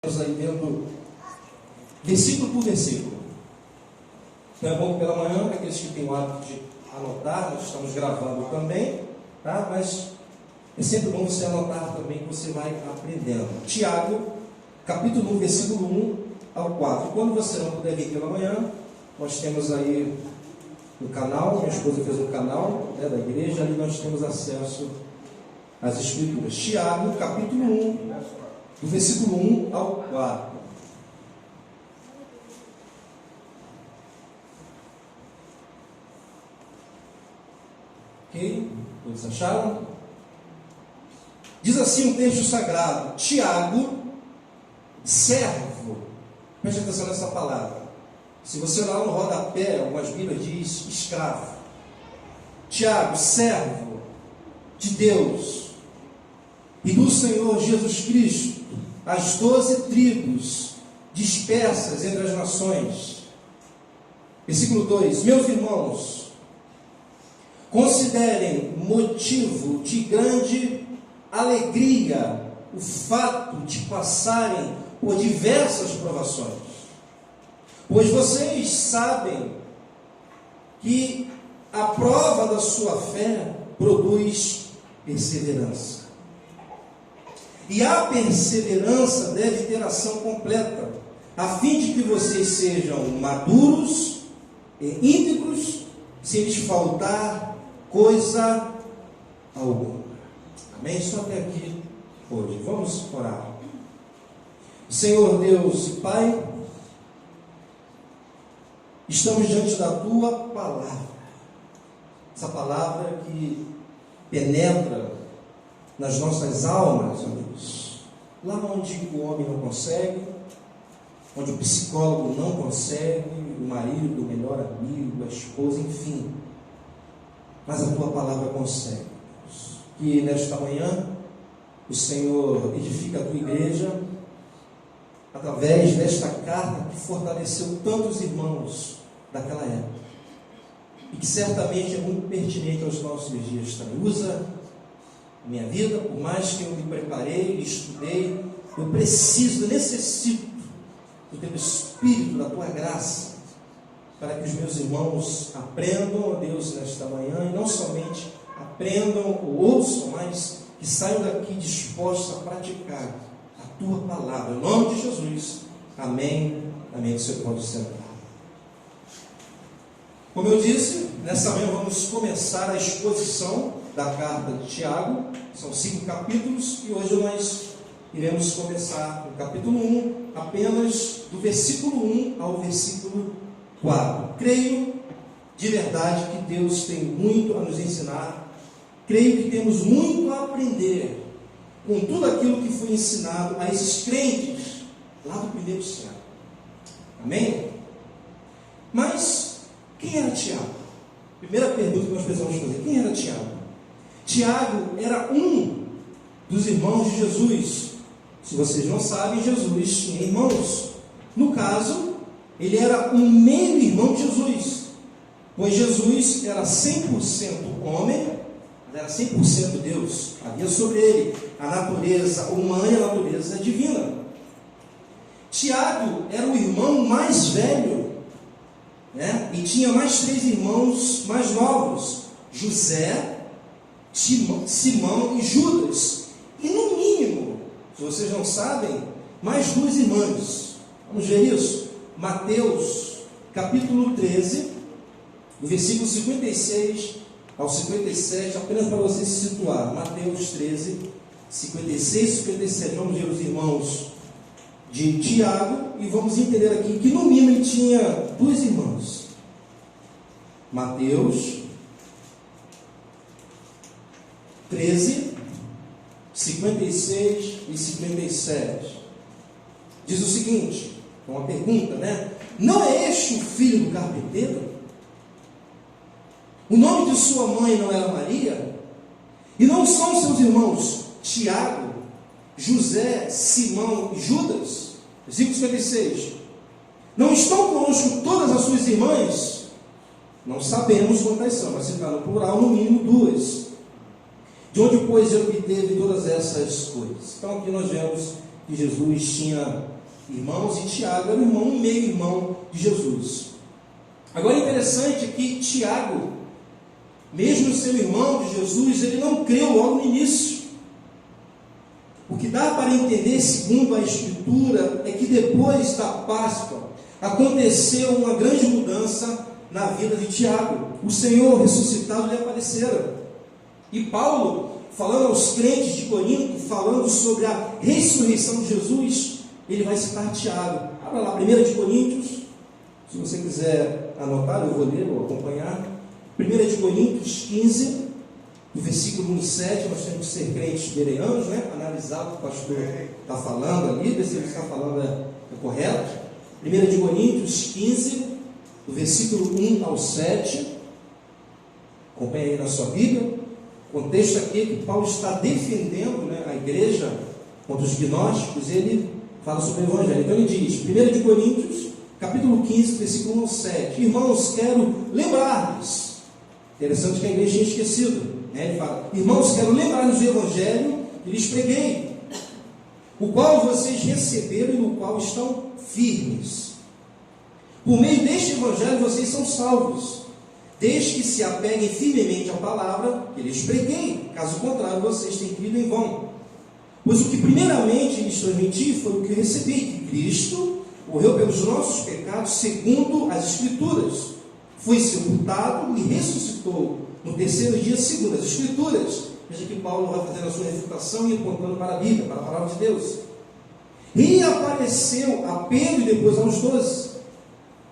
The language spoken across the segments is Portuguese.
Estamos aí vendo versículo por versículo. Então é bom que pela manhã, para aqueles que têm o hábito de anotar, nós estamos gravando também, tá? Mas é sempre bom você anotar também, que você vai aprendendo. Tiago, capítulo 1, versículo 1 ao 4. Quando você não puder vir pela manhã, nós temos aí no canal, minha esposa fez um canal da igreja, ali nós temos acesso às escrituras. Tiago, capítulo 1, do versículo 1 ao 4. Ok? Todos acharam? Diz assim o texto sagrado: Tiago, servo. Preste atenção nessa palavra. Se você olhar no rodapé, algumas Bíblias diz escravo. Tiago, servo de Deus e do Senhor Jesus Cristo, as 12 tribos dispersas entre as nações. Versículo 2: Meus irmãos, considerem motivo de grande alegria o fato de passarem por diversas provações, pois vocês sabem que a prova da sua fé produz perseverança. E a perseverança deve ter ação completa, a fim de que vocês sejam maduros e íntegros, sem lhes faltar coisa alguma. Amém? Só até aqui hoje. Vamos orar. Senhor Deus e Pai, estamos diante da Tua palavra. Essa palavra que penetra nas nossas almas, ó Deus, lá onde o homem não consegue, onde o psicólogo não consegue, o marido, o melhor amigo, a esposa, enfim, mas a Tua palavra consegue, Deus. Que nesta manhã o Senhor edifica a Tua igreja através desta carta que fortaleceu tantos irmãos daquela época e que certamente é muito pertinente aos nossos dias também. Usa minha vida, por mais que eu me preparei, estudei, eu preciso, eu necessito do Teu Espírito, da Tua graça, para que os meus irmãos aprendam, ó Deus, nesta manhã, e não somente aprendam ou ouçam, mas que saiam daqui dispostos a praticar a Tua palavra. Em nome de Jesus, amém, amém. Você pode sentar. Como eu disse, nessa manhã vamos começar a exposição da carta de Tiago. São 5 capítulos e hoje nós iremos começar no capítulo 1, apenas do versículo 1 ao versículo 4. Creio de verdade que Deus tem muito a nos ensinar. Creio que temos muito a aprender com tudo aquilo que foi ensinado a esses crentes lá do primeiro século. Amém? Mas quem era Tiago? Primeira pergunta que nós precisamos fazer: quem era Tiago? Tiago era um dos irmãos de Jesus. Se vocês não sabem, Jesus tinha irmãos. No caso, ele era um meio-irmão de Jesus, pois Jesus era 100% homem, era 100% Deus. Havia sobre ele a natureza humana e a natureza divina. Tiago era o irmão mais velho, né? E tinha mais 3 irmãos mais novos: José, Simão e Judas. E no mínimo, se vocês não sabem, mais 2 irmãs. Vamos ver isso? Mateus, capítulo 13, do versículo 56 ao 57, apenas para você se situar. Mateus 13, 56 e 57. Vamos ver os irmãos de Tiago e vamos entender aqui que no mínimo ele tinha 2 irmãos. Mateus 13, 56 e 57. Diz o seguinte, uma pergunta, né? Não é este o filho do carpinteiro? O nome de sua mãe não era Maria? E não são seus irmãos Tiago, José, Simão e Judas? Versículo 56. Não estão conosco todas as suas irmãs? Não sabemos quantas são, mas se está no plural, no mínimo 2. De onde, pois, ele obteve todas essas coisas? Então aqui nós vemos que Jesus tinha irmãos, e Tiago era o irmão, um meio-irmão de Jesus. Agora, interessante que Tiago, mesmo sendo irmão de Jesus, ele não creu logo no início. O que dá para entender, segundo a Escritura, é que depois da Páscoa aconteceu uma grande mudança na vida de Tiago. O Senhor ressuscitado lhe aparecera. E Paulo, falando aos crentes de Corinto, falando sobre a ressurreição de Jesus, ele vai citar Tiago. Abra lá, 1 de Coríntios, se você quiser anotar, eu vou ler ou acompanhar. 1 de Coríntios 15, do versículo 1 e 7, nós temos que ser crentes bereanos, né? Analisar o que o pastor está falando ali, ver se ele está falando é correto. 1 de Coríntios 15, do versículo 1 ao 7, acompanha aí na sua Bíblia. O contexto aqui é que Paulo está defendendo, né, a igreja contra os gnósticos, e ele fala sobre o Evangelho. Então ele diz, 1 de Coríntios, capítulo 15, versículo 1 ao 7, irmãos, quero lembrar-lhes, interessante que a igreja tinha esquecido, né? Ele fala, irmãos, quero lembrar-lhes do Evangelho que lhes preguei, o qual vocês receberam e no qual estão firmes. Por meio deste Evangelho vocês são salvos, desde que se apeguem firmemente à palavra que lhes preguei, caso contrário vocês têm crido em vão. Pois o que primeiramente lhes transmiti foi o que eu recebi, que Cristo morreu pelos nossos pecados segundo as Escrituras, foi sepultado e ressuscitou no terceiro dia segundo as Escrituras. Veja que Paulo vai fazendo a sua refutação e apontando para a Bíblia, para a palavra de Deus. E apareceu a Pedro e depois aos 12.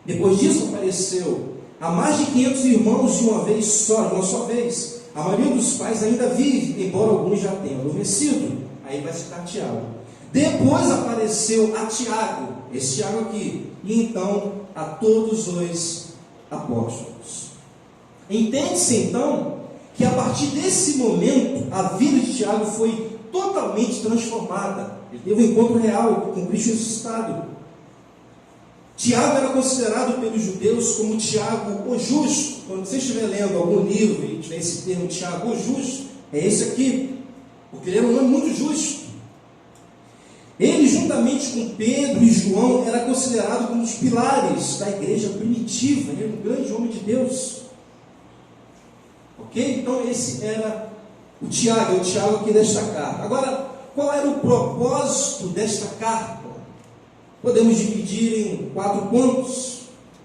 Depois disso apareceu a mais de 500 irmãos de uma vez só, de uma só vez. A maioria dos pais ainda vive, embora alguns já tenham adormecido. Aí vai citar Tiago. Depois apareceu a Tiago, esse Tiago aqui, e então a todos os apóstolos. Entende-se então que a partir desse momento a vida de Tiago foi totalmente transformada. Ele teve um encontro real com Cristo ressuscitado. Tiago era considerado pelos judeus como Tiago o justo. Quando você estiver lendo algum livro e tiver esse termo Tiago o justo, é esse aqui, porque ele era um homem muito justo. Ele, juntamente com Pedro e João, era considerado como os pilares da igreja primitiva. Ele era um grande homem de Deus. Ok? Então esse era o Tiago, é o Tiago aqui desta carta. Agora, qual era o propósito desta carta? Podemos dividir em 4 pontos.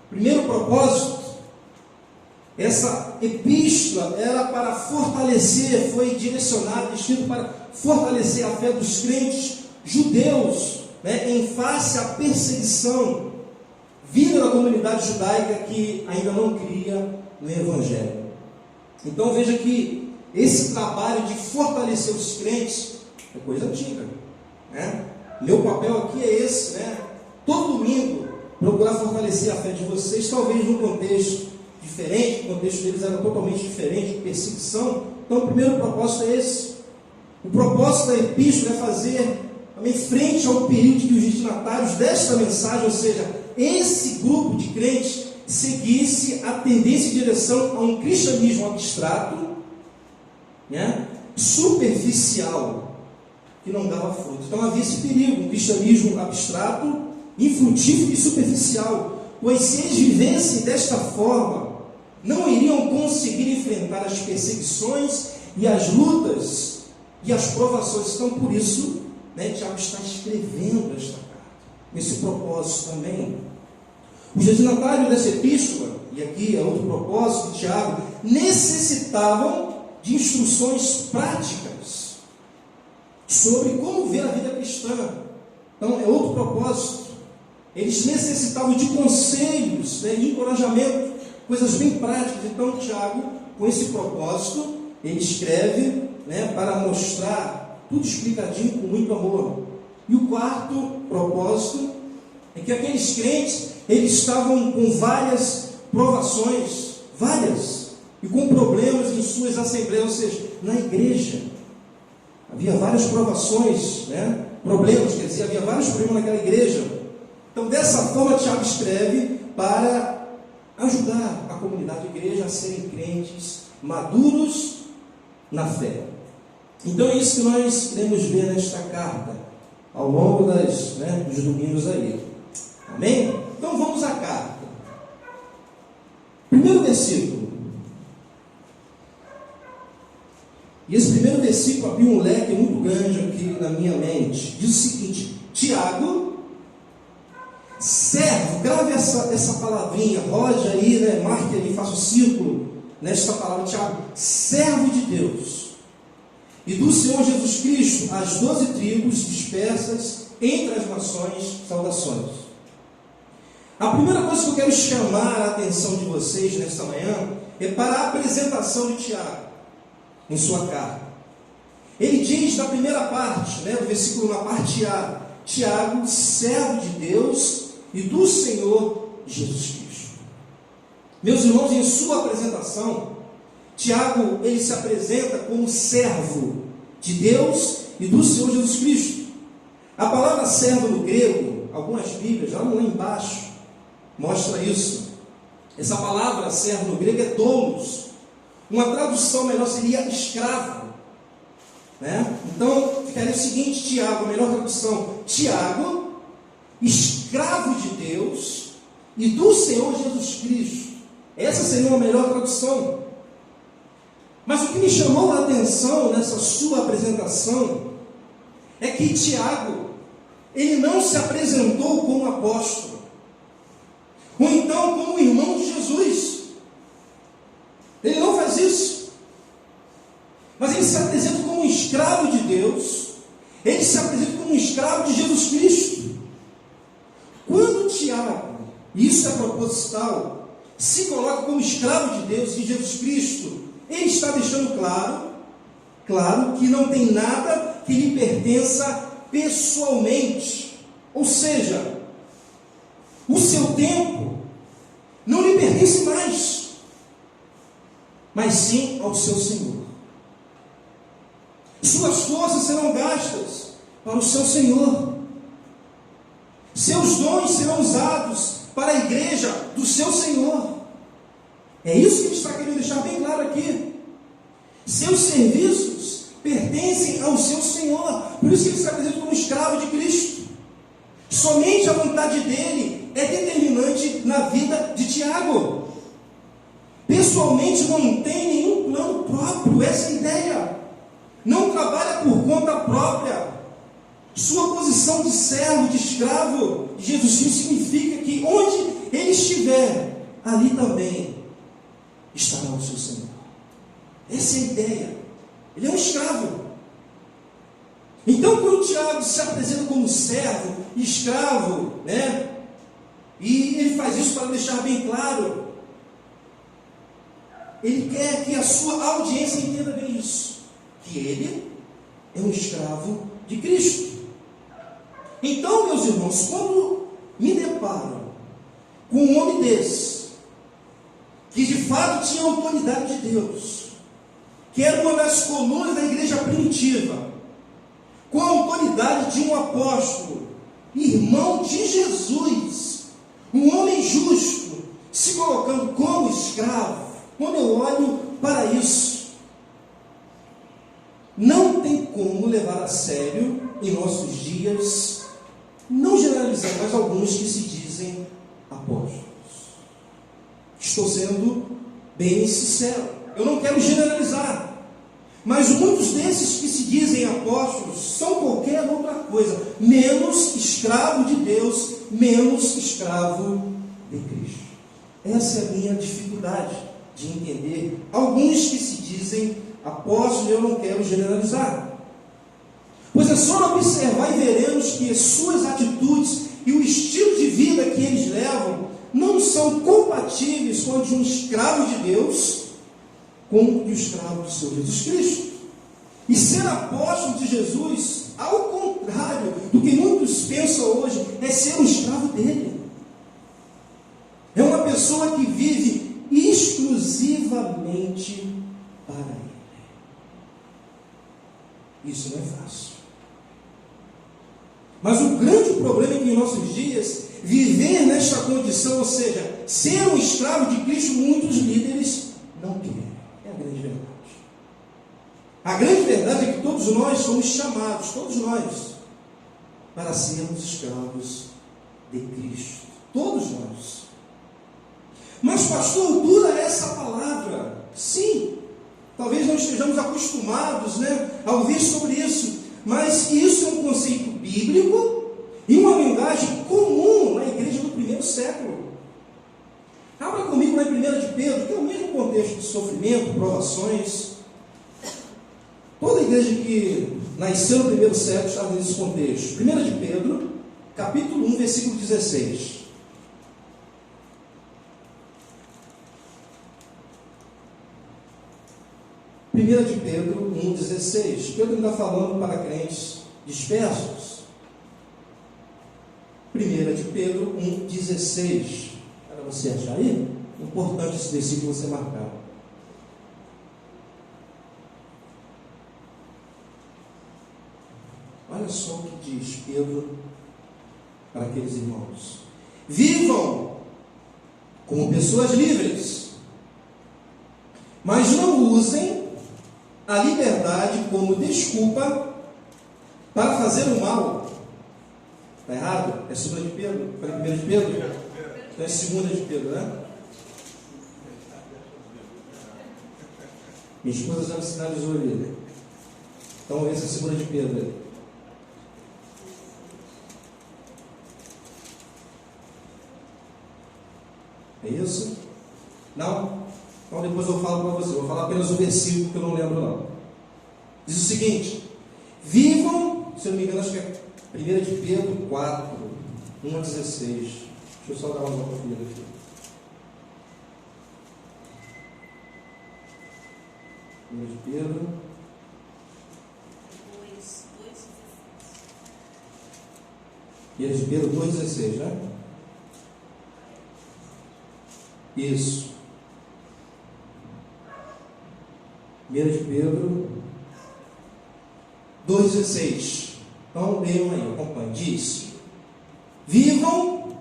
Primeiro propósito, essa epístola era para fortalecer, foi direcionada, escrito para fortalecer a fé dos crentes judeus, né, em face à perseguição vinda da comunidade judaica que ainda não cria no Evangelho. Então veja que esse trabalho de fortalecer os crentes é coisa antiga, né? Meu papel aqui é esse, né? Todo domingo procurar fortalecer a fé de vocês, talvez num contexto diferente, o contexto deles era totalmente diferente, de perseguição. Então o primeiro propósito é esse. O propósito da epístola é fazer também frente ao período que os destinatários desta mensagem, ou seja, esse grupo de crentes, seguisse a tendência em direção a um cristianismo abstrato, né, superficial, que não dava fruto. Então havia esse perigo, um cristianismo abstrato, infrutífero e superficial, pois se eles vivessem desta forma, não iriam conseguir enfrentar as perseguições e as lutas e as provações. Então por isso, né, Tiago está escrevendo esta carta, nesse propósito também. Os destinatários dessa epístola, e aqui é outro propósito de Tiago, necessitavam de instruções práticas sobre como ver a vida cristã. Então é outro propósito. Eles necessitavam de conselhos, né, e encorajamento, coisas bem práticas. Então Tiago, com esse propósito, ele escreve, né, para mostrar tudo explicadinho com muito amor. E o quarto propósito é que aqueles crentes, eles estavam com várias provações, e com problemas em suas assembleias, ou seja, na igreja. Havia várias provações, né? Problemas, quer dizer, havia vários problemas naquela igreja. Então, dessa forma, Tiago escreve para ajudar a comunidade da igreja a serem crentes maduros na fé. Então é isso que nós queremos ver nesta carta. ao longo dos domingos aí. Amém? Então vamos à carta. Primeiro versículo. E esse primeiro versículo abriu um leque muito grande aqui na minha mente. Diz o seguinte: Tiago, servo, grave essa palavrinha, rode aí, marque aí, faça o círculo nesta palavra, Tiago, servo de Deus e do Senhor Jesus Cristo, as 12 tribos dispersas entre as nações, saudações. A primeira coisa que eu quero chamar a atenção de vocês nesta manhã é para a apresentação de Tiago em sua carta. Ele diz na primeira parte, do versículo na parte A, Tiago, servo de Deus e do Senhor Jesus Cristo. Meus irmãos, em sua apresentação, Tiago, ele se apresenta como servo de Deus e do Senhor Jesus Cristo. A palavra servo no grego, algumas Bíblias, lá embaixo, mostra isso. Essa palavra servo no grego é doulos. Uma tradução melhor seria escravo. Então, ficaria o seguinte, Tiago, a melhor tradução, Tiago, escravo de Deus e do Senhor Jesus Cristo. Essa seria uma melhor tradução. Mas o que me chamou a atenção nessa sua apresentação é que Tiago, ele não se apresentou como apóstolo, ou então como irmão de Jesus. Ele não faz isso. Mas ele se apresenta como um escravo de Deus. Ele se apresenta como um escravo de Jesus Cristo. Quando Tiago, e isso é proposital, se coloca como escravo de Deus e de Jesus Cristo, ele está deixando claro que não tem nada que lhe pertença pessoalmente. Ou seja, o seu tempo não lhe pertence mais, mas sim ao seu Senhor. Suas forças serão gastas para o seu Senhor. Seus dons serão usados para a igreja do seu Senhor. É isso que ele está querendo deixar bem claro aqui. Seus serviços pertencem ao seu Senhor. Por isso que ele está apresentando como escravo de Cristo. Somente a vontade dele é determinante na vida de Tiago. Pessoalmente não tem nenhum plano próprio, essa é a ideia. Não trabalha por conta própria. Sua posição de servo, de escravo de Jesus Cristo significa que onde ele estiver, ali também estará o seu Senhor. Essa é a ideia. Ele é um escravo. Então, quando Tiago se apresenta como servo, escravo, e ele faz isso para deixar bem claro, ele quer que a sua audiência entenda bem isso, que ele é um escravo de Cristo. Então, meus irmãos, quando me deparo com um homem desse, que de fato tinha autoridade de Deus, que era uma das colunas da igreja primitiva, com a autoridade de um apóstolo, irmão de Jesus, um homem justo, se colocando como escravo, quando eu olho para isso, não tem como levar a sério em nossos dias, não generalizando, mas alguns que se dizem apóstolos. Estou sendo bem sincero, eu não quero generalizar, mas muitos desses que se dizem apóstolos são qualquer outra coisa, menos escravo de Deus, menos escravo de Cristo. Essa é a minha dificuldade de entender alguns que se dizem apóstolos. Eu não quero generalizar, pois é só observar e veremos que suas atitudes e o estilo de vida que eles levam não são compatíveis com o de um escravo de Deus, com o escravo do Senhor Jesus Cristo. E ser apóstolo de Jesus, ao contrário do que muitos pensam hoje, é ser um escravo dele. É uma pessoa que vive exclusivamente para ele. Isso não é fácil. Mas o grande problema é que em nossos dias, viver nesta condição, ou seja, ser um escravo de Cristo, muitos líderes não querem. É a grande verdade. A grande verdade é que todos nós somos chamados, todos nós, para sermos escravos de Cristo. Todos nós. Mas, pastor, dura essa palavra? Sim. Talvez não estejamos acostumados, a ouvir sobre isso. Mas isso é um conceito bíblico e uma linguagem comum na igreja do primeiro século. Abra comigo lá em 1 de Pedro, que é o mesmo contexto de sofrimento, provações. Toda a igreja que nasceu no primeiro século estava nesse contexto. 1 de Pedro, capítulo 1, versículo 16. 1 de Pedro 1,16. Pedro está falando para crentes dispersos. 1 de Pedro 1,16. Para você achar aí, importante esse versículo você marcar. Olha só o que diz Pedro para aqueles irmãos: vivam como pessoas livres, mas não usem a liberdade como desculpa para fazer o mal. Está errado? É 2 de Pedro? Foi 1 de Pedro? Então é 2 de Pedro, né? Minha esposa já me sinalizou ali. Então vamos ver se é 2 de Pedro. É isso? Não? Então depois eu falo para você. Vou falar apenas o versículo que eu não lembro não. Diz o seguinte: vivam, se eu não me engano, acho que é 1 de Pedro 4, 1 a 16. Deixa eu só dar uma conferida aqui. 1 de Pedro 1 de Pedro 2,16, né? Isso. 1 de Pedro 2,16. Então, leiam aí, acompanhe. Diz: vivam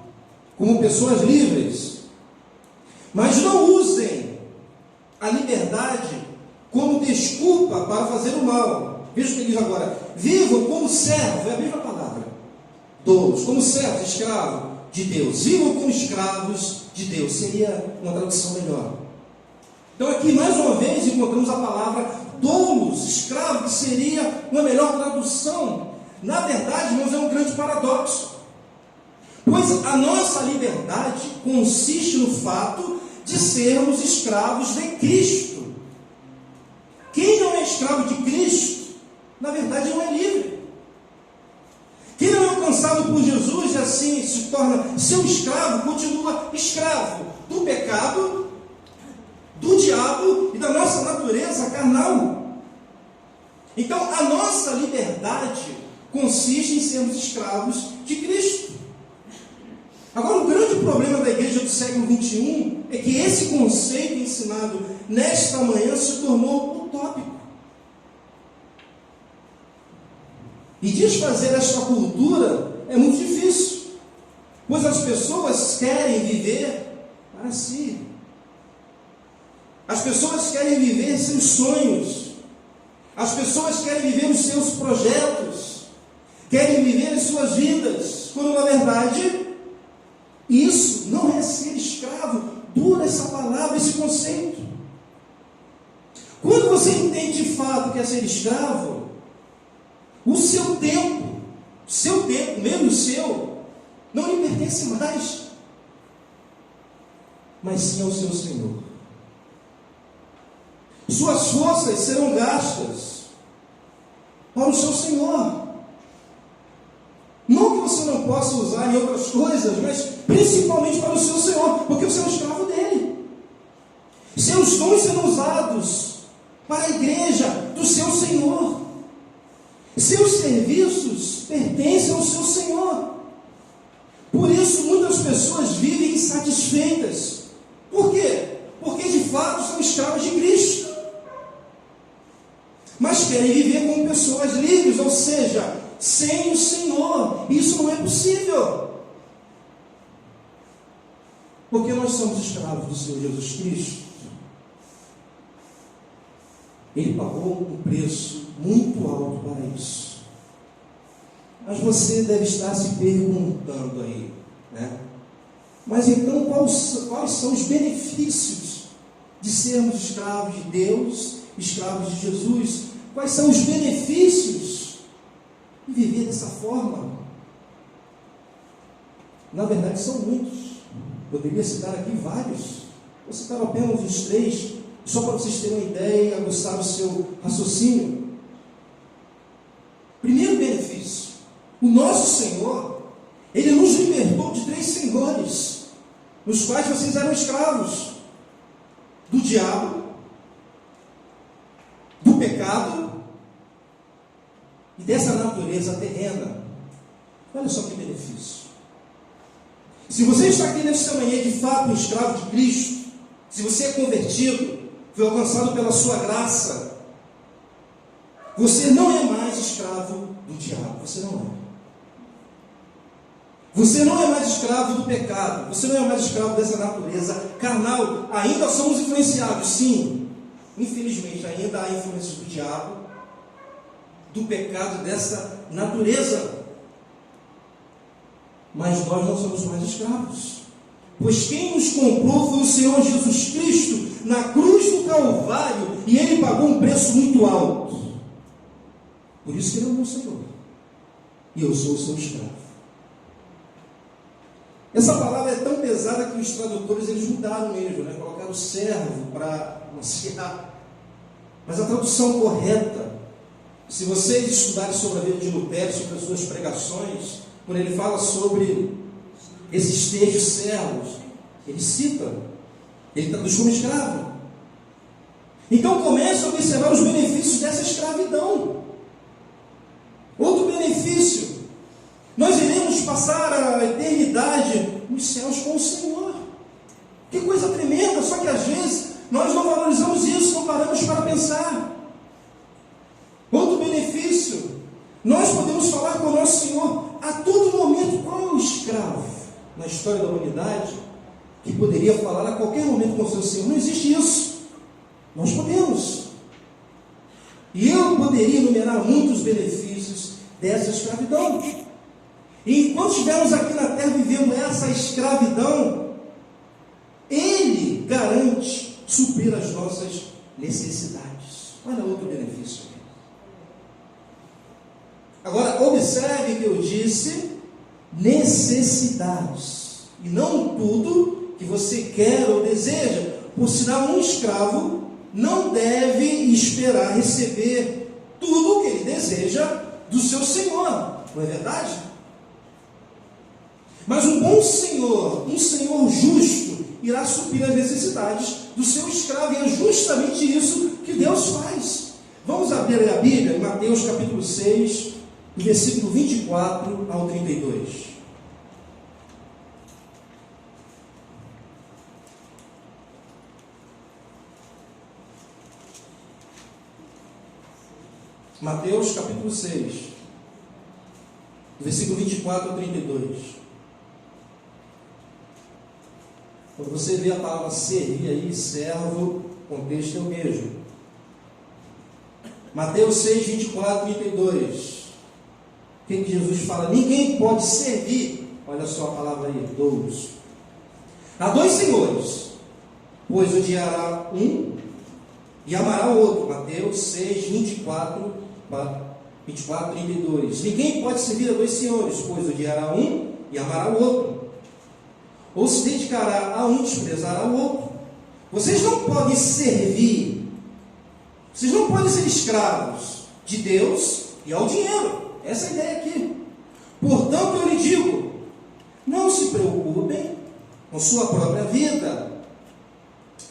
como pessoas livres, mas não usem a liberdade como desculpa para fazer o mal. Veja o que diz agora: vivam como servos, é a mesma palavra, todos, como servos, escravos de Deus. Vivam como escravos de Deus, seria uma tradução melhor. Então aqui mais uma vez encontramos a palavra doulos, escravo, que seria uma melhor tradução. Na verdade, irmãos, é um grande paradoxo, pois a nossa liberdade consiste no fato de sermos escravos de Cristo. Quem não é escravo de Cristo, na verdade não é livre. Quem não é alcançado por Jesus e assim se torna seu escravo, continua escravo do pecado, do diabo e da nossa natureza carnal. Então a nossa liberdade consiste em sermos escravos de Cristo. Agora, o grande problema da igreja do século XXI é que esse conceito ensinado nesta manhã se tornou utópico. E desfazer esta cultura é muito difícil, pois as pessoas querem viver para si. As pessoas querem viver seus sonhos. As pessoas querem viver os seus projetos. Querem viver as suas vidas, quando na verdade isso não é ser escravo. Dura essa palavra, esse conceito. Quando você entende de fato que é ser escravo, o seu tempo, mesmo o seu, não lhe pertence mais, mas sim ao seu Senhor. Suas forças serão gastas para o seu Senhor. Não que você não possa usar em outras coisas, mas principalmente para o seu Senhor, porque você é um escravo dele. Seus dons serão usados para a igreja do seu Senhor. Seus serviços pertencem ao seu Senhor. Por isso muitas pessoas vivem insatisfeitas. Por quê? Porque de fato são escravos de Cristo, mas querem viver como pessoas livres, ou seja, sem o Senhor. Isso não é possível, porque nós somos escravos do Senhor Jesus Cristo. Ele pagou um preço muito alto para isso. Mas você deve estar se perguntando aí, né? Mas então quais são os benefícios de sermos escravos de Deus, escravos de Jesus? Quais são os benefícios de viver dessa forma? Na verdade são muitos. Poderia citar aqui vários. Vou citar apenas os 3, só para vocês terem uma ideia e aguçar o seu raciocínio. Primeiro benefício: o nosso Senhor, Ele nos libertou de 3 senhores, nos quais vocês eram escravos: do diabo, do pecado e dessa natureza terrena. Olha só que benefício. Se você está aqui nesta manhã de fato um escravo de Cristo, se você é convertido, foi alcançado pela sua graça, você não é mais escravo do diabo, você não é. Você não é mais escravo do pecado, você não é mais escravo dessa natureza carnal. Ainda somos influenciados, sim. Infelizmente, ainda há influências do diabo, do pecado, dessa natureza. Mas nós não somos mais escravos. Pois quem nos comprou foi o Senhor Jesus Cristo, na cruz do Calvário, e Ele pagou um preço muito alto. Por isso que Ele é o meu Senhor, e eu sou o seu escravo. Essa palavra é tão pesada que os tradutores eles mudaram mesmo, né? Colocaram servo para anunciar. Mas a tradução correta, se vocês estudarem sobre a vida de Lutero, sobre as suas pregações, quando ele fala sobre esses textos servos, ele cita, ele traduz como escravo. Então começa a observar os benefícios dessa escravidão. Outro benefício: nós iremos passar a eternidade nos céus com o Senhor. Que coisa tremenda, só que às vezes nós não valorizamos isso, não paramos para pensar. Outro benefício: nós podemos falar com o nosso Senhor a todo momento. Qual é o escravo na história da humanidade que poderia falar a qualquer momento com o seu Senhor? Não existe isso. Nós podemos. E eu poderia enumerar muitos benefícios dessa escravidão. E enquanto estivermos aqui na terra vivendo essa escravidão, Ele garante suprir as nossas necessidades. Olha outro benefício. Agora, observe que eu disse necessidades, e não tudo que você quer ou deseja. Por sinal, um escravo não deve esperar receber tudo o que ele deseja do seu senhor, não é verdade? Mas um bom senhor, um senhor justo, irá suprir as necessidades do seu escravo, e é justamente isso que Deus faz. Vamos abrir a Bíblia em Mateus capítulo 6, do versículo 24 ao 32. Mateus capítulo 6, do versículo 24 ao 32. Quando você vê a palavra servir aí, servo, o contexto é o mesmo. Mateus 6, 24, 32. O que Jesus fala? Ninguém pode servir, olha só a palavra aí, a 2 senhores, pois odiará um e amará o outro. Mateus 6, 24, 32. Ninguém pode servir a 2 senhores, pois odiará um e amará o outro, ou se dedicará a um e desprezará o outro. Vocês não podem servir, vocês não podem ser escravos de Deus e ao dinheiro. Essa é a ideia aqui. Portanto, eu lhe digo: não se preocupem com sua própria vida,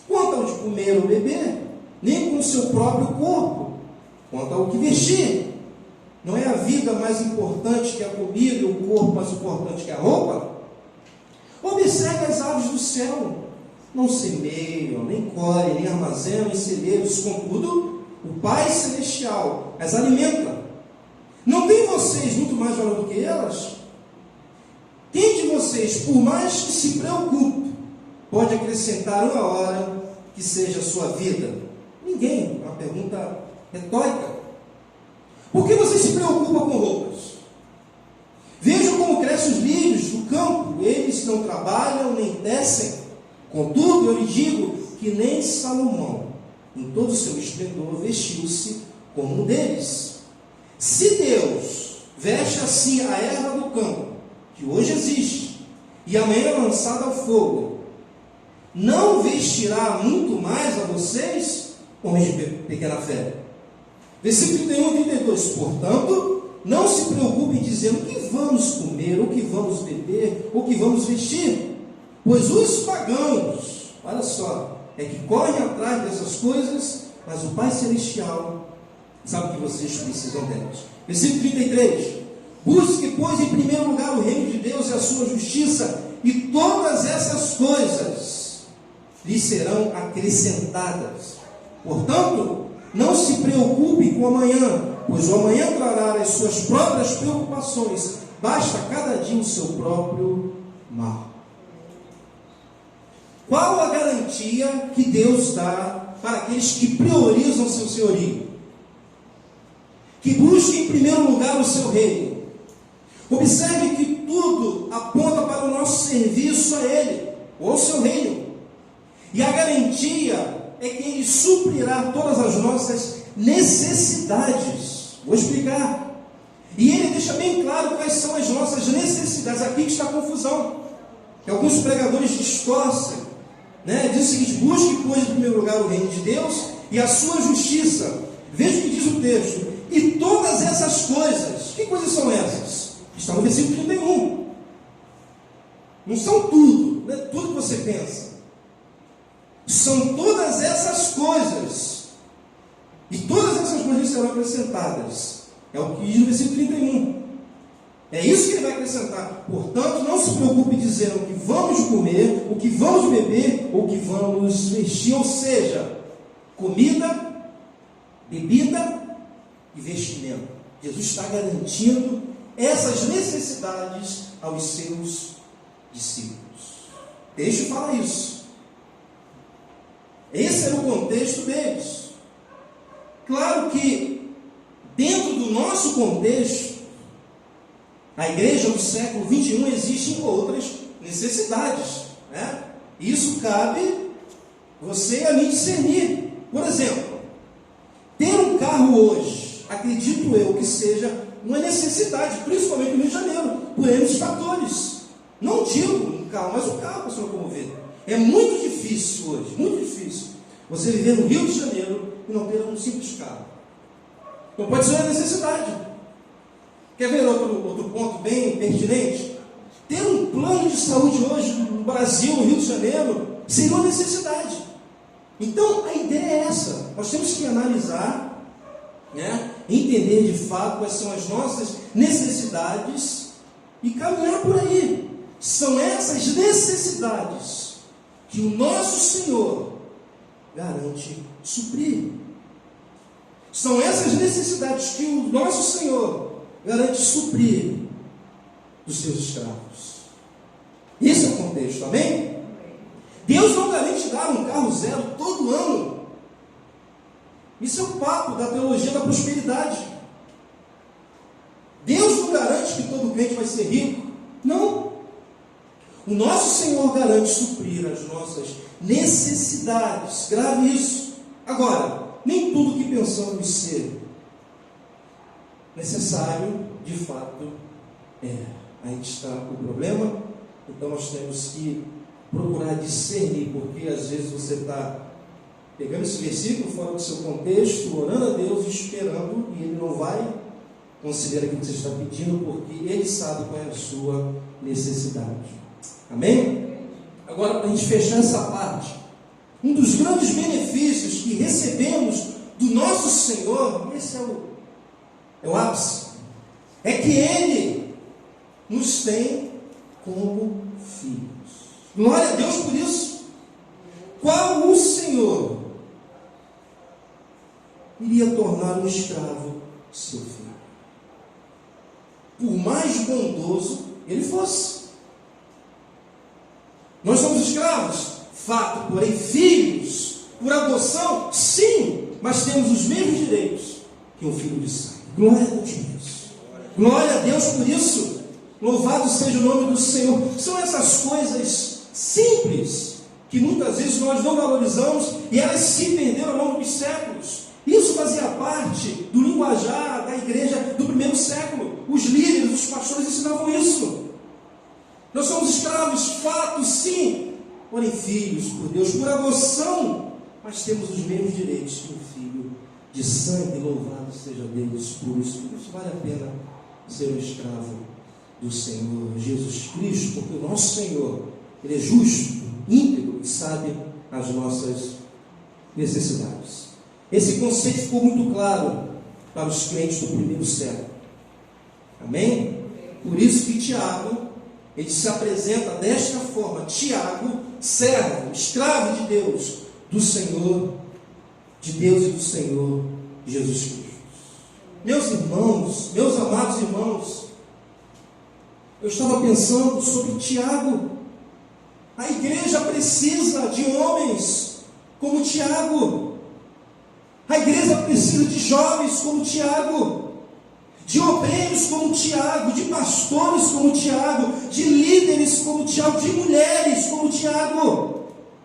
quanto ao de comer ou beber, nem com o seu próprio corpo, quanto ao que vestir. Não é a vida mais importante que a comida e o corpo mais importante que a roupa? Observe as aves do céu: não semeiam, nem colhem, nem armazenam em celeiros, contudo, o Pai Celestial as alimenta. Não tem vocês muito mais valor do que elas? Quem de vocês, por mais que se preocupe, pode acrescentar uma hora que seja a sua vida? Ninguém. Uma pergunta retórica. Por que você se preocupa com roupas? não trabalham nem tecem. Contudo, eu lhe digo que nem Salomão, em todo o seu esplendor, vestiu-se como um deles. Se Deus veste assim a erva do campo, que hoje existe, e amanhã é lançada ao fogo, não vestirá muito mais a vocês, homens de pequena fé? Versículo 31 e 32. Portanto, não se preocupe dizendo o que vamos comer, o que vamos beber, o que vamos vestir, pois os pagãos, olha só, é que correm atrás dessas coisas, mas o Pai Celestial sabe que vocês precisam delas. Versículo 33. Busque, pois, em primeiro lugar o reino de Deus e a sua justiça, e todas essas coisas lhes serão acrescentadas. Portanto, não se preocupe com o amanhã, pois o amanhã trará as suas próprias preocupações. Basta cada dia o seu próprio mal. Qual a garantia que Deus dá para aqueles que priorizam seu senhorio? Que busquem em primeiro lugar o seu reino. Observe que tudo aponta para o nosso serviço a Ele, ou ao seu reino. E a garantia é que Ele suprirá todas as nossas necessidades. Vou explicar. E Ele deixa bem claro quais são as nossas necessidades. Aqui que está a confusão. Que alguns pregadores distorcem. Diz o seguinte: busque, pois, em primeiro lugar o reino de Deus e a sua justiça. Veja o que diz o texto. E todas essas coisas, que coisas são essas? Está no versículo 31. Não são tudo, não é tudo que você pensa. São todas essas coisas. E todas essas coisas serão acrescentadas. É o que diz no versículo 31. É isso que ele vai acrescentar. Portanto, não se preocupe dizendo o que vamos comer, o que vamos beber, ou o que vamos vestir. Ou seja, comida, bebida e vestimento. Jesus está garantindo essas necessidades aos seus discípulos. Deixa eu falar isso. Esse era o contexto deles. Claro que, dentro do nosso contexto, a igreja do século 21 existem outras necessidades. Isso cabe você e a mim discernir. Por exemplo, ter um carro hoje, acredito eu que seja uma necessidade, principalmente no Rio de Janeiro, por N fatores. Não digo um carro, mas o carro para se locomover. É muito difícil hoje, muito difícil, você viver no Rio de Janeiro e não ter um simples carro. Então pode ser uma necessidade. Quer ver outro ponto bem pertinente? Ter um plano de saúde hoje no Brasil, no Rio de Janeiro, seria uma necessidade. Então a ideia é essa. Nós temos que analisar, entender de fato quais são as nossas necessidades e caminhar por aí. São essas necessidades que o nosso Senhor garante suprir. São essas necessidades que o nosso Senhor garante suprir dos seus escravos. Esse é o contexto, amém? Deus não garante dar um carro zero todo ano. Isso é o papo da teologia da prosperidade. Deus não garante que todo crente vai ser rico. Não. O nosso Senhor garante suprir as nossas necessidades. Grave isso. Agora, nem tudo que pensamos ser necessário, de fato, é. Aí está o problema. Então nós temos que procurar discernir, porque às vezes você está pegando esse versículo fora do seu contexto, orando a Deus, esperando, e Ele não vai considerar aquilo que você está pedindo, porque Ele sabe qual é a sua necessidade. Amém? Agora, para a gente fechar essa parte, um dos grandes benefícios que recebemos do nosso Senhor, esse é o ápice, é que Ele nos tem como filhos. Glória a Deus por isso. Qual o Senhor iria tornar um escravo seu filho? Por mais bondoso ele fosse. Nós somos escravos? Fato, porém filhos, por adoção, sim, mas temos os mesmos direitos que um filho de sangue. Glória a Deus por isso. Glória a Deus por isso. Louvado seja o nome do Senhor. São essas coisas simples que muitas vezes nós não valorizamos e elas se perderam ao longo dos séculos. Isso fazia parte do linguajar da igreja do primeiro século. Os líderes, os pastores ensinavam isso. Nós somos escravos, fato, sim, porém filhos por Deus, por adoção, mas temos os mesmos direitos que um filho de sangue. Louvado seja Deus por isso. Por isso vale a pena ser um escravo do Senhor Jesus Cristo, porque o nosso Senhor, Ele é justo, íntegro e sabe as nossas necessidades. Esse conceito ficou muito claro para os crentes do primeiro século. Amém? Por isso que Tiago, ele se apresenta desta forma: Tiago, servo, escravo de Deus, do Senhor, de Deus e do Senhor Jesus Cristo. Meus irmãos, meus amados irmãos, eu estava pensando sobre Tiago. A igreja precisa de homens como Tiago. A igreja precisa de jovens como Tiago, de obreiros como Tiago, de pastores como Tiago, de líderes como Tiago, de mulheres como Tiago.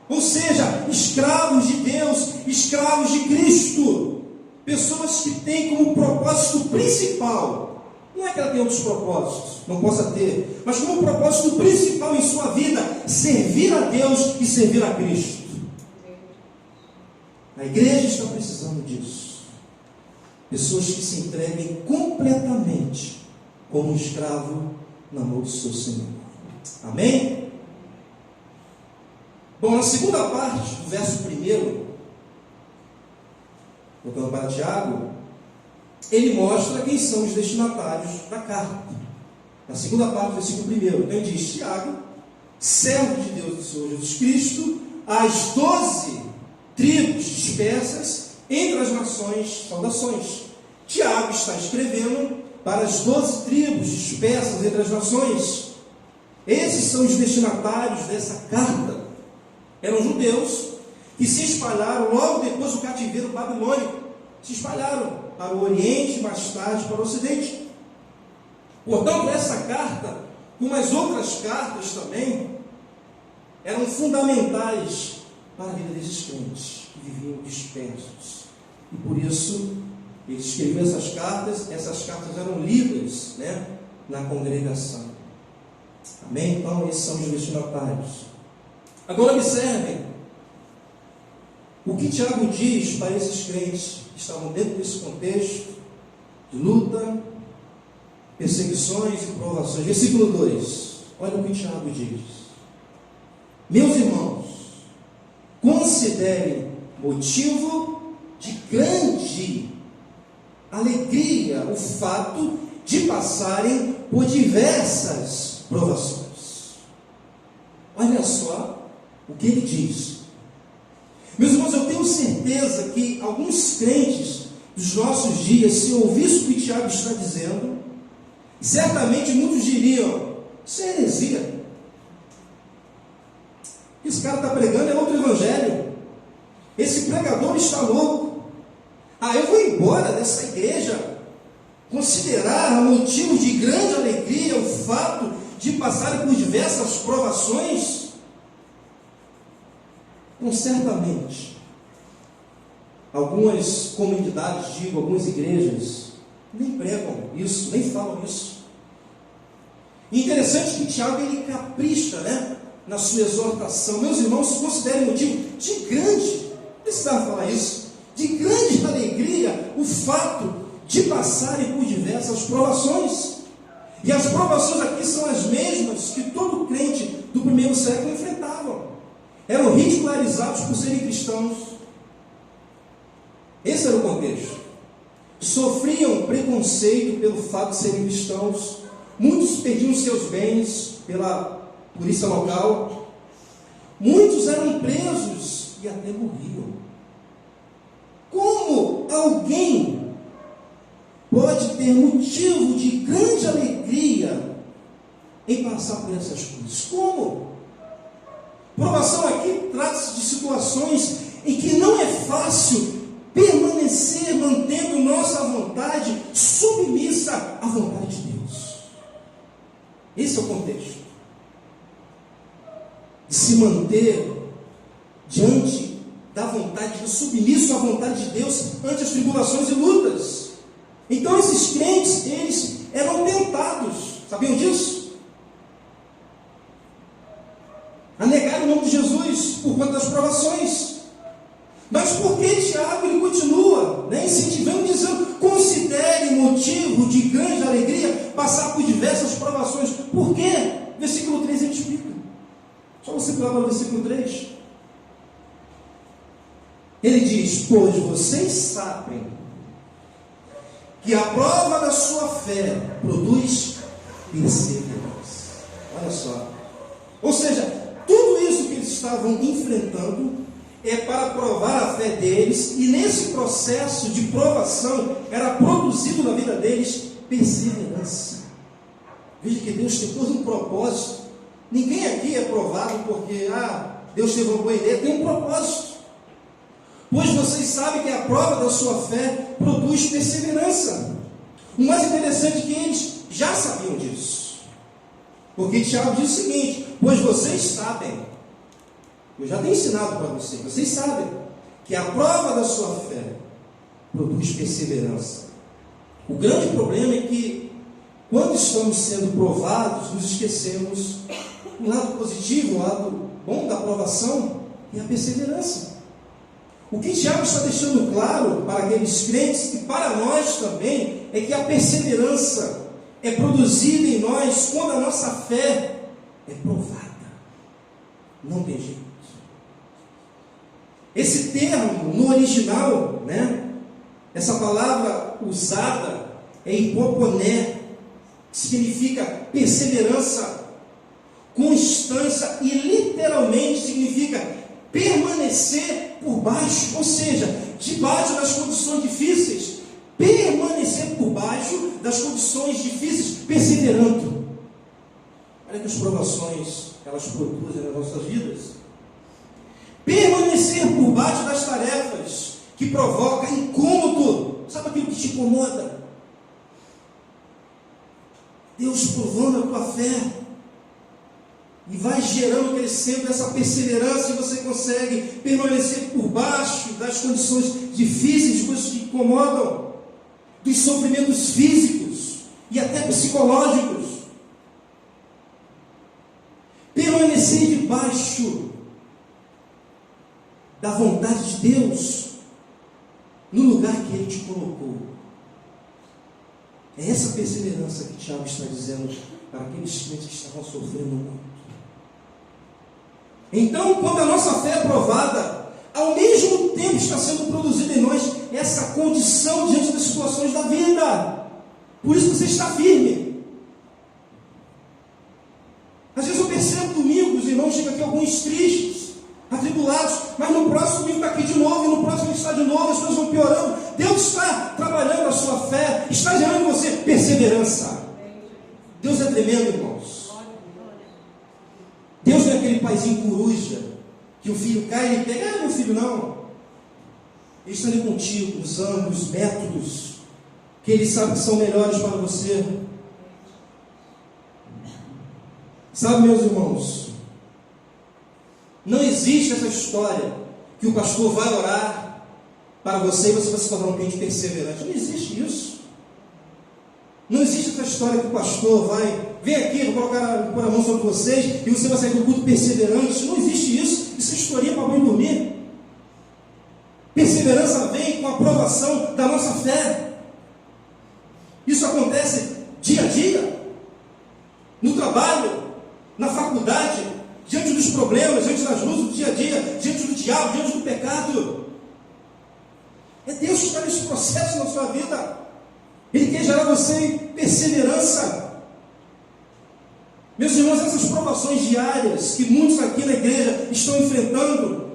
Ou seja, escravos de Deus, escravos de Cristo. Pessoas que têm como propósito principal, não é que ela tenha outros propósitos, não possa ter, mas como propósito principal em sua vida, servir a Deus e servir a Cristo. A igreja está precisando disso. Pessoas que se entreguem completamente como um escravo na mão do seu Senhor. Amém? Bom, na segunda parte do verso 1, voltando para Tiago, ele mostra quem são os destinatários da carta. Na segunda parte do versículo 1, então ele diz: Tiago, servo de Deus do Senhor Jesus Cristo, às 12 tribos dispersas entre as nações, saudações. Tiago está escrevendo para as 12 tribos dispersas entre as nações. Esses são os destinatários dessa carta. Eram judeus que se espalharam logo depois do cativeiro babilônico. Se espalharam para o Oriente e mais tarde para o Ocidente. Portanto, essa carta, como as outras cartas também, eram fundamentais para a vida desses crentes que viviam dispersos. E por isso, ele escreveu essas cartas eram lidas, na congregação. Amém? Então, esses são os destinatários. Agora observem o que Tiago diz para esses crentes que estavam dentro desse contexto de luta, perseguições e provações. Versículo 2, olha o que Tiago diz: meus irmãos, considerem motivo de grande alegria o fato de passarem por diversas provações. Olha só o que ele diz. Meus irmãos, eu tenho certeza que alguns crentes dos nossos dias, se ouvissem o que Tiago está dizendo, certamente muitos diriam: isso é heresia. Esse cara está pregando é outro evangelho. Esse pregador está louco. Eu vou embora dessa igreja. Considerar motivo de grande alegria o fato de passarem por diversas provações. Então, certamente, algumas comunidades, algumas igrejas, nem pregam isso, nem falam isso. E interessante que Tiago, ele capricha, na sua exortação. Meus irmãos, considerem motivo de grande, precisava falar isso, de grande alegria o fato de passarem por diversas provações. E as provações aqui são as mesmas que todo crente do primeiro século enfrentavam. Eram ridicularizados por serem cristãos. Esse era o contexto. Sofriam preconceito pelo fato de serem cristãos. Muitos perdiam seus bens pela polícia local. Muitos eram presos e até morriam. Como alguém pode ter motivo de grande alegria em passar por essas coisas? Como? Provação aqui trata-se de situações em que não é fácil permanecer mantendo nossa vontade submissa à vontade de Deus. Esse é o contexto. De se manter diante da vontade, do submisso à vontade de Deus ante as tribulações e lutas. Então esses crentes, eles eram tentados, sabiam disso? A negar o nome de Jesus por conta das provações. Mas por que Tiago ele continua, incentivando, dizendo, considere motivo de grande alegria passar por diversas provações? Por quê? Versículo 3 ele explica. Só você pular para o versículo 3. Ele diz, pois vocês sabem que a prova da sua fé produz perseverança. Olha só. Ou seja, tudo isso que eles estavam enfrentando é para provar a fé deles, e nesse processo de provação era produzido na vida deles perseverança. Veja que Deus tem todo um propósito. Ninguém aqui é provado porque Deus teve uma boa ideia, tem um propósito. Pois vocês sabem que a prova da sua fé produz perseverança. O mais interessante é que eles já sabiam disso. Porque Tiago diz o seguinte, pois vocês sabem, eu já tenho ensinado para vocês sabem que a prova da sua fé produz perseverança. O grande problema é que quando estamos sendo provados, nos esquecemos o lado positivo, o lado bom da provação, é a perseverança. O que Tiago está deixando claro para aqueles crentes e para nós também é que a perseverança é produzida em nós quando a nossa fé é provada. Não tem jeito. Esse termo no original, essa palavra usada é hipoponé, que significa perseverança, constância e literalmente significa permanecer por baixo, ou seja, debaixo das condições difíceis, permanecer por baixo das condições difíceis, perseverando. Olha que as provações elas produzem nas nossas vidas. Permanecer por baixo das tarefas que provoca incômodo. Sabe aquilo que te incomoda? Deus provando a tua fé e vai gerando, crescendo essa perseverança, e você consegue permanecer por baixo das condições difíceis, de coisas que te incomodam, dos sofrimentos físicos e até psicológicos. Permanecer debaixo da vontade de Deus no lugar que Ele te colocou. É essa perseverança que Tiago está dizendo para aqueles crentes que estavam sofrendo muito. Então, quando a nossa fé é provada, ao mesmo tempo está sendo produzida em nós essa condição diante das situações da vida. Por isso você está firme. Às vezes eu percebo domingo, os irmãos chegam aqui alguns tristes, atribulados, mas no próximo domingo está aqui de novo, e no próximo está de novo, as coisas vão piorando. Deus está trabalhando a sua fé, está gerando em você perseverança. Deus é tremendo, irmãos. Deus não é aquele paizinho coruja, que o filho cai e ele pega, meu filho, não. Ele está ali contigo, usando os métodos que Ele sabe que são melhores para você. Sabe, meus irmãos, não existe essa história que o pastor vai orar para você e você vai se tornar um crente perseverante. Não existe isso. Não existe essa história que o pastor vem aqui, vou pôr a mão sobre vocês e você vai sair do culto perseverante. Não existe isso. Isso é historinha para bem dormir. Perseverança vem com a aprovação da nossa fé. Isso acontece dia a dia, no trabalho, na faculdade, diante dos problemas, diante das lutas do dia a dia, diante do diabo, diante do pecado. É Deus que está nesse processo na sua vida. Ele quer gerar você em perseverança. Meus irmãos, essas provações diárias que muitos aqui na igreja estão enfrentando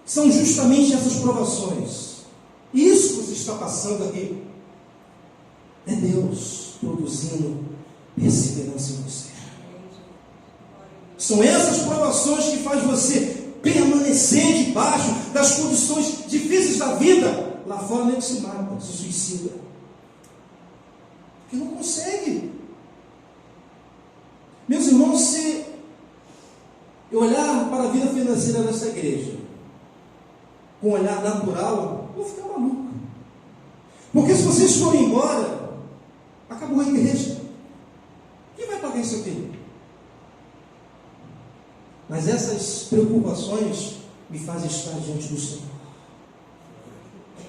são justamente essas provações. Isso que você está passando aqui é Deus produzindo perseverança em você. São essas provações que faz você permanecer debaixo das condições difíceis da vida. Lá fora nem se mata, se suicida. Porque não consegue. eu olhar para a vida financeira dessa igreja com um olhar natural, eu vou ficar maluco. Porque se vocês forem embora, acabou a igreja. Quem vai pagar isso aqui? Mas essas preocupações me fazem estar diante do Senhor.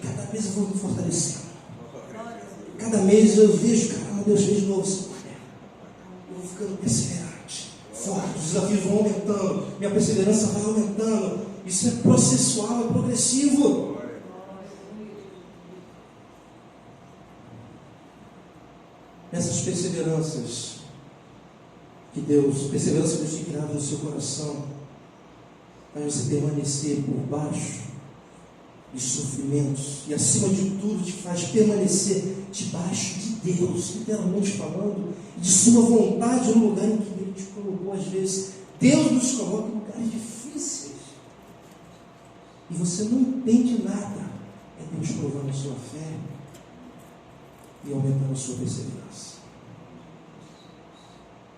Cada mês eu vou me fortalecendo. Cada mês eu vejo, caramba, Deus fez de novo, Senhor. Eu vou ficando perseverante, forte, os desafios vão aumentando, minha perseverança vai aumentando. Isso é processual, é progressivo. Essas perseveranças que Deus tem criado no seu coração, para você permanecer por baixo de sofrimentos, e acima de tudo te faz permanecer debaixo de Deus, literalmente falando, de sua vontade no lugar em que Ele te colocou. Às vezes Deus nos coloca em lugares difíceis e você não entende nada. É Deus provando a sua fé e aumentando a sua perseverança.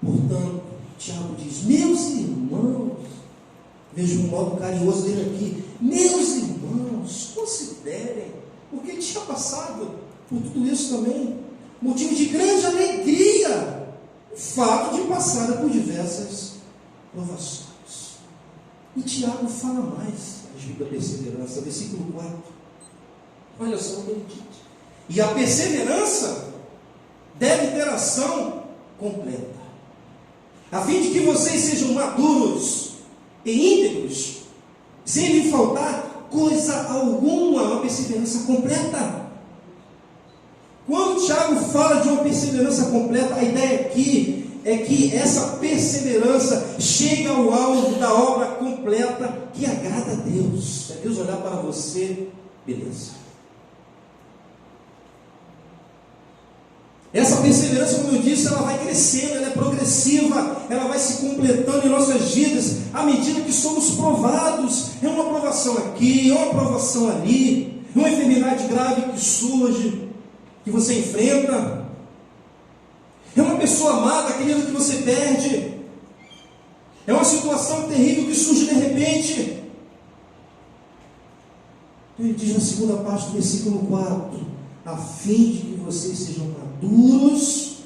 Portanto, Tiago diz: meus irmãos, veja um modo carinhoso dele aqui, meus irmãos, considerem, porque ele tinha passado por tudo isso também, motivo de grande alegria, o fato de passar por diversas provações. E Tiago fala mais a respeito da perseverança, versículo 4. Olha só o que ele diz: e a perseverança deve ter ação completa, a fim de que vocês sejam maduros e íntegros, sem lhe faltar coisa alguma. Uma perseverança completa. Quando Tiago fala de uma perseverança completa, a ideia aqui é que essa perseverança chega ao alvo da obra completa que agrada a Deus. É Deus olhar para você, beleza. Essa perseverança, como eu disse, ela vai crescendo, ela é progressiva, ela vai se completando em nossas vidas, à medida que somos provados. É uma provação aqui, é uma provação ali, é uma enfermidade grave que surge, que você enfrenta, é uma pessoa amada, querida, que você perde, é uma situação terrível que surge de repente. Ele diz na segunda parte do versículo 4, a fim de que vocês sejam maduros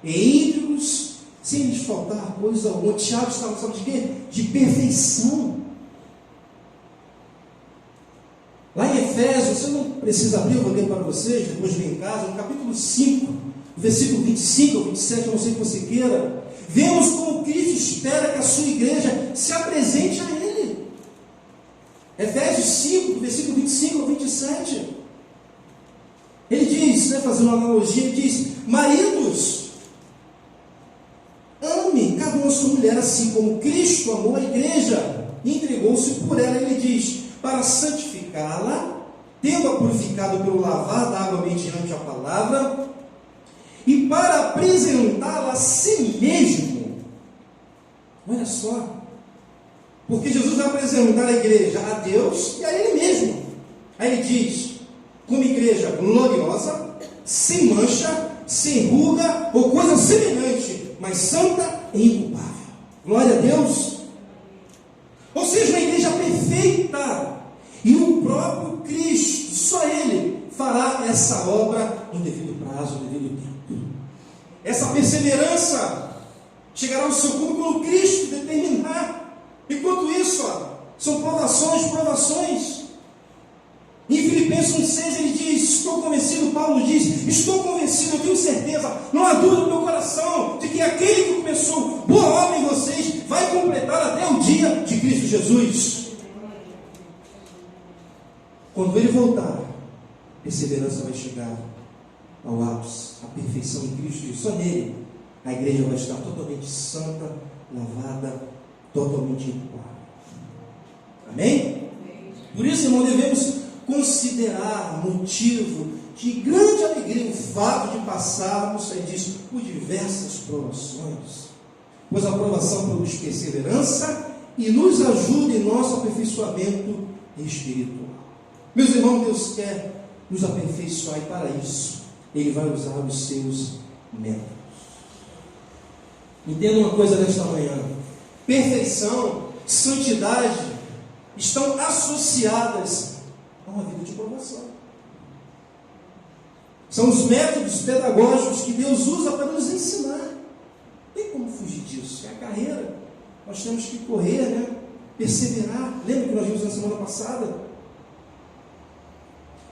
e íntegros, sem lhes faltar coisa alguma. Tiago está falando de quê? De perfeição. Lá em Efésios, você não precisa abrir, eu vou ler para vocês, depois de ler em casa, no capítulo 5, versículo 25 ou 27, eu não sei que você queira, vemos como Cristo espera que a sua igreja se apresente a Ele. Efésios 5, versículo 25 ou 27. Ele diz, fazendo uma analogia, ele diz: maridos, ame cada uma a sua mulher, assim como Cristo amou a igreja e entregou-se por ela. Ele diz: para santificá-la, tendo-a purificado pelo lavar da água mediante a palavra, e para apresentá-la a si mesmo. Olha só, porque Jesus vai apresentar a igreja a Deus e a Ele mesmo. Aí ele diz: como igreja gloriosa, sem mancha, sem ruga ou coisa semelhante, mas santa e inculpável. Glória a Deus. Ou seja, uma igreja perfeita, e o próprio Cristo, só Ele fará essa obra no devido prazo, no devido tempo. Essa perseverança chegará ao seu cume quando Cristo determinar. Enquanto isso, são provações. Em Filipenses 1,6 ele diz: estou convencido, Paulo diz, estou convencido, eu tenho certeza, não há dúvida no meu coração, de que aquele que começou boa obra em vocês, vai completar até o dia de Cristo Jesus. Quando Ele voltar, a perseverança vai chegar ao ápice, a perfeição em Cristo Jesus. Só nele, a igreja vai estar totalmente santa, lavada, totalmente inculpável. Amém? Por isso, irmão, devemos considerar motivo de grande alegria o fato de passarmos, aí diz, por diversas provações, pois a provação produz perseverança e nos ajuda em nosso aperfeiçoamento espiritual. Meus irmãos, Deus quer nos aperfeiçoar, e para isso Ele vai usar os seus métodos. Entenda uma coisa desta manhã: perfeição santidade estão associadas a uma vida de provação. São os métodos pedagógicos que Deus usa para nos ensinar. Não tem como fugir disso. É a carreira. Nós temos que correr, né? Perseverar. Lembra que nós vimos na semana passada?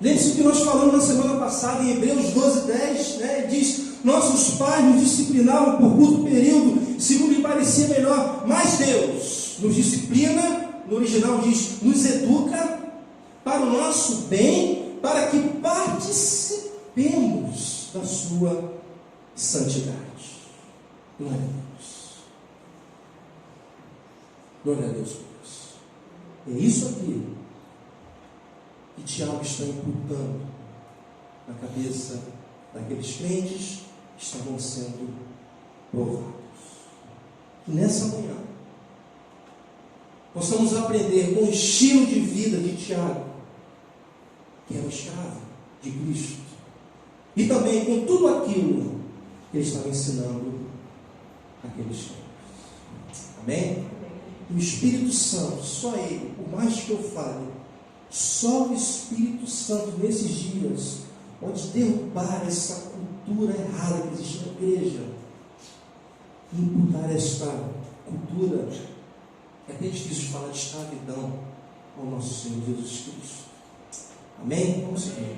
Lembre-se do que nós falamos na semana passada em Hebreus 12:10, né? Diz: nossos pais nos disciplinavam por curto período, segundo lhe parecia melhor, mas Deus nos disciplina, no original diz, nos educa para o nosso bem, para que participemos da sua santidade. Glória a Deus. Glória a Deus por isso. É isso aqui que Tiago está imputando na cabeça daqueles crentes que estavam sendo provados. Que nessa manhã possamos aprender com o estilo de vida de Tiago, que era o escravo de Cristo, e também com tudo aquilo que ele estava ensinando àqueles crentes. Amém? O Espírito Santo, só Ele, por mais que eu fale, só o Espírito Santo nesses dias pode derrubar essa cultura errada que existe na igreja, imputar esta cultura. É bem difícil falar de escravidão ao nosso Senhor Jesus Cristo. Amém? Vamos seguir.